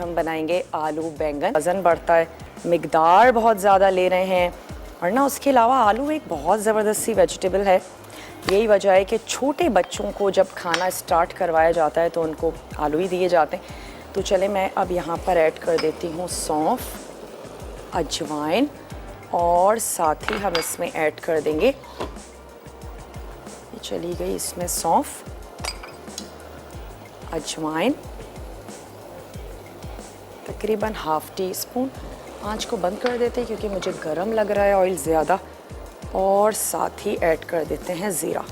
हम बनाएंगे आलू बैंगन। वज़न बढ़ता है, मिकदार बहुत ज़्यादा ले रहे हैं और ना उसके अलावा आलू एक बहुत ज़बरदस्त सी वेजिटेबल है। यही वजह है कि छोटे बच्चों को जब खाना स्टार्ट करवाया जाता है तो उनको आलू ही दिए जाते हैं। तो चले मैं अब यहाँ पर ऐड कर देती हूँ सौंफ, अजवाइन और साथ ही हम इसमें ऐड कर देंगे, ये चली गई इसमें सौंफ, अजवाइन तकरीबन हाफ़ टी स्पून। आँच को बंद कर देते हैं क्योंकि मुझे गरम लग रहा है ऑयल ज़्यादा। और साथ ही ऐड कर देते हैं ज़ीरा।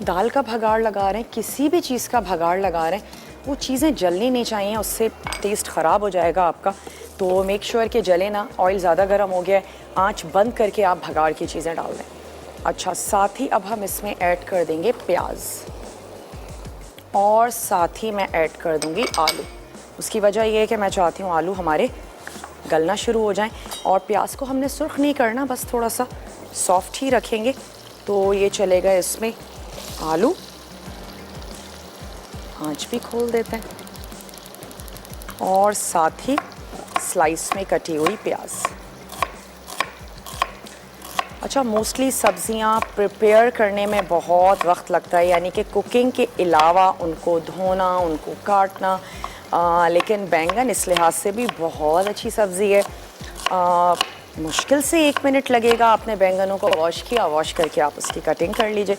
दाल का भगाड़ लगा रहे हैं, किसी भी चीज़ का भगाड़ लगा रहे हैं, वो चीज़ें जलनी नहीं चाहिए, उससे टेस्ट ख़राब हो जाएगा आपका। तो मेक श्योर कि जले ना। ऑयल ज़्यादा गर्म हो गया है, आँच बंद करके आप भगाड़ की चीज़ें डाल दें। अच्छा, साथ ही अब हम इसमें ऐड कर देंगे प्याज और साथ ही मैं ऐड कर दूँगी आलू। उसकी वजह यह है कि मैं चाहती हूँ आलू हमारे गलना शुरू हो जाएं और प्याज को हमने सुर्ख नहीं करना, बस थोड़ा सा सॉफ्ट ही रखेंगे। तो ये चलेगा इसमें आलू। आँच भी खोल देते हैं और साथ ही स्लाइस में कटी हुई प्याज। अच्छा, मोस्टली सब्ज़ियाँ प्रिपेयर करने में बहुत वक्त लगता है, यानी कि कुकिंग के अलावा उनको धोना, उनको काटना। लेकिन बैंगन इस लिहाज से भी बहुत अच्छी सब्ज़ी है। मुश्किल से 1 मिनट लगेगा। आपने बैंगनों को वॉश किया, वॉश करके आप उसकी कटिंग कर लीजिए,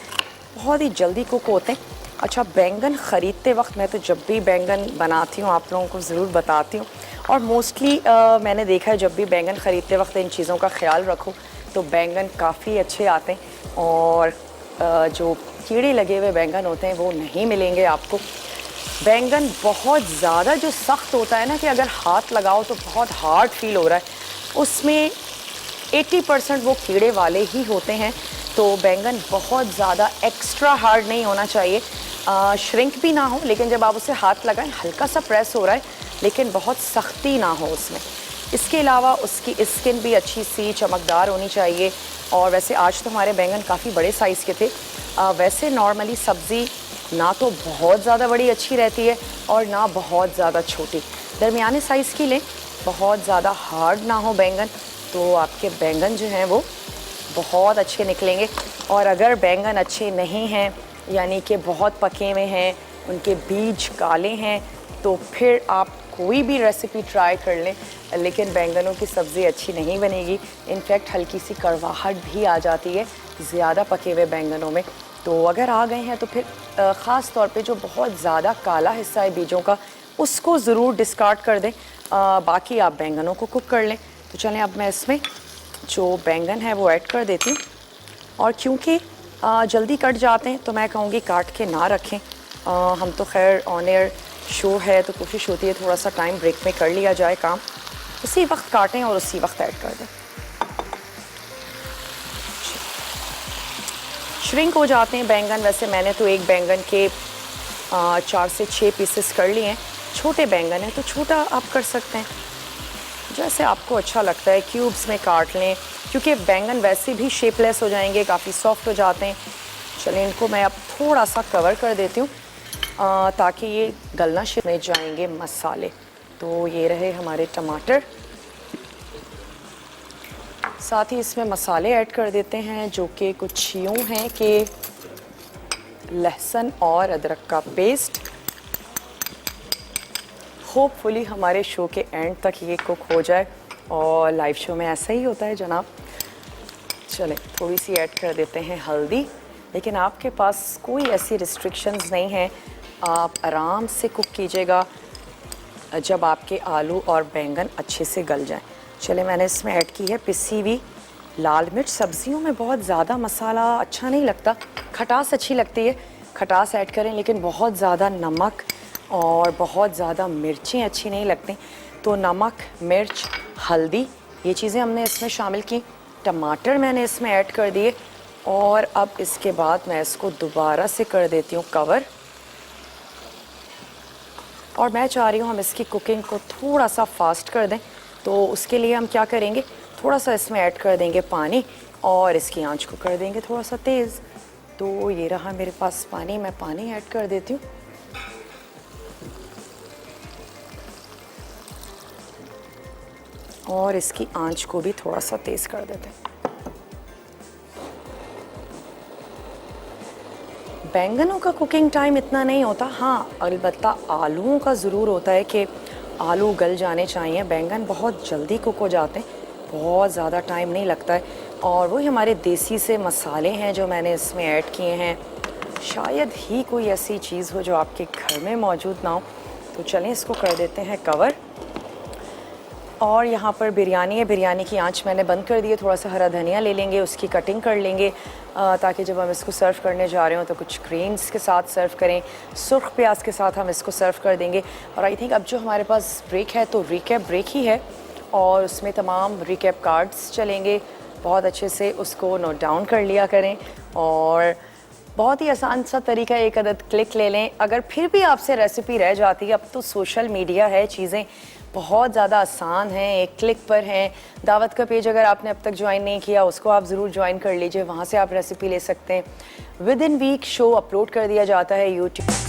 बहुत ही जल्दी कुक होते हैं। अच्छा, बैंगन ख़रीदते वक्त मैं तो जब भी बैंगन बनाती हूँ आप लोगों को ज़रूर बताती हूँ, और मोस्टली मैंने देखा है जब भी बैंगन ख़रीदते वक्त इन चीज़ों का ख्याल रखो तो बैंगन काफ़ी अच्छे आते हैं और जो कीड़े लगे हुए बैंगन होते हैं वो नहीं मिलेंगे आपको। बैंगन बहुत ज़्यादा जो सख्त होता है ना कि अगर हाथ लगाओ तो बहुत हार्ड फील हो रहा है, उसमें 80% वो कीड़े वाले ही होते हैं। तो बैंगन बहुत ज़्यादा एक्स्ट्रा हार्ड नहीं होना चाहिए, श्रिंक भी ना हो, लेकिन जब आप उसे हाथ लगाएं हल्का सा प्रेस हो रहा है लेकिन बहुत सख्ती ना हो उसमें। इसके अलावा उसकी स्किन भी अच्छी सी चमकदार होनी चाहिए। और वैसे आज तो हमारे बैंगन काफ़ी बड़े साइज़ के थे। वैसे नॉर्मली सब्ज़ी ना तो बहुत ज़्यादा बड़ी अच्छी रहती है और ना बहुत ज़्यादा छोटी, दरमियाने साइज़ की लें, बहुत ज़्यादा हार्ड ना हो बैंगन, तो आपके बैंगन जो हैं वो बहुत अच्छे निकलेंगे। और अगर बैंगन अच्छे नहीं हैं, यानी कि बहुत पके हुए हैं, उनके बीज काले हैं, तो फिर आप कोई भी रेसिपी ट्राई कर लें लेकिन बैंगनों की सब्ज़ी अच्छी नहीं बनेगी। इनफैक्ट हल्की सी कड़वाहट भी आ जाती है ज़्यादा पके हुए बैंगनों में। तो अगर आ गए हैं तो फिर ख़ास तौर पे जो बहुत ज़्यादा काला हिस्सा है बीजों का, उसको ज़रूर डिस्कार्ड कर दें। बाकी आप बैंगनों को कुक कर लें। तो चलें अब मैं इसमें जो बैंगन है वो ऐड कर देती हूँ, और क्योंकि जल्दी कट जाते हैं तो मैं कहूँगी काट के ना रखें। हम तो खैर ऑन एयर शो है तो कोशिश होती है थोड़ा सा टाइम ब्रेक में कर लिया जाए काम, उसी वक्त काटें और उसी वक्त ऐड कर दें। श्रिंक हो जाते हैं बैंगन। वैसे मैंने तो एक बैंगन के 4 से 6 पीसेस कर लिए हैं। छोटे बैंगन हैं तो छोटा आप कर सकते हैं, जैसे आपको अच्छा लगता है। क्यूब्स में काट लें क्योंकि बैंगन वैसे भी शेपलेस हो जाएंगे, काफ़ी सॉफ्ट हो जाते हैं। चलिए इनको मैं अब थोड़ा सा कवर कर देती हूँ ताकि ये गलना शुरू में जाएंगे मसाले। तो ये रहे हमारे टमाटर, साथ ही इसमें मसाले ऐड कर देते हैं जो कि कुछ यूँ हैं कि लहसुन और अदरक का पेस्ट। होपफुली हमारे शो के एंड तक ये कुक हो जाए, और लाइव शो में ऐसा ही होता है जनाब। चलें थोड़ी सी ऐड कर देते हैं हल्दी, लेकिन आपके पास कोई ऐसी रिस्ट्रिक्शंस नहीं है, आप आराम से कुक कीजिएगा जब आपके आलू और बैंगन अच्छे से गल जाएं। चले मैंने इसमें ऐड की है पिसी हुई लाल मिर्च। सब्जियों में बहुत ज़्यादा मसाला अच्छा नहीं लगता, खटास अच्छी लगती है, खटास ऐड करें, लेकिन बहुत ज़्यादा नमक और बहुत ज़्यादा मिर्चें अच्छी नहीं लगती। तो नमक, मिर्च, हल्दी, ये चीज़ें हमने इसमें शामिल की। टमाटर मैंने इसमें ऐड कर दिए और अब इसके बाद मैं इसको दोबारा से कर देती हूँ कवर। और मैं चाह रही हूँ हम इसकी कुकिंग को थोड़ा सा फास्ट कर दें, तो उसके लिए हम क्या करेंगे, थोड़ा सा इसमें ऐड कर देंगे पानी और इसकी आंच को कर देंगे थोड़ा सा तेज़। तो ये रहा मेरे पास पानी, मैं पानी ऐड कर देती हूँ। और इसकी आंच को भी थोड़ा सा तेज़ कर देते हैं। बैंगनों का कुकिंग टाइम इतना नहीं होता, हाँ अलबत्ता आलूओं का ज़रूर होता है कि आलू गल जाने चाहिए। बैंगन बहुत जल्दी कुक हो जाते हैं, बहुत ज़्यादा टाइम नहीं लगता है। और वही हमारे देसी से मसाले हैं जो मैंने इसमें ऐड किए हैं। शायद ही कोई ऐसी चीज़ हो जो आपके घर में मौजूद ना हो, तो चलें इसको कर देते हैं कवर। और यहाँ पर बिरयानी है, बिरयानी की आंच मैंने बंद कर दी है। थोड़ा सा हरा धनिया ले लेंगे, उसकी कटिंग कर लेंगे ताकि जब हम इसको सर्व करने जा रहे हो तो कुछ ग्रेन्स के साथ सर्व करें। सुर्ख प्याज के साथ हम इसको सर्व कर देंगे। और आई थिंक अब जो हमारे पास ब्रेक है तो रिकैप ब्रेक ही है, और उसमें तमाम रिकैप कार्ड्स चलेंगे। बहुत अच्छे से उसको नोट डाउन कर लिया करें, और बहुत ही आसान सा तरीका, एक अदद क्लिक ले लें। अगर फिर भी आपसे रेसिपी रह जाती है, अब तो सोशल मीडिया है, चीज़ें बहुत ज़्यादा आसान हैं, एक क्लिक पर हैं। दावत का पेज अगर आपने अब तक ज्वाइन नहीं किया, उसको आप ज़रूर ज्वाइन कर लीजिए, वहाँ से आप रेसिपी ले सकते हैं। Within week show upload कर दिया जाता है यूट्यूब।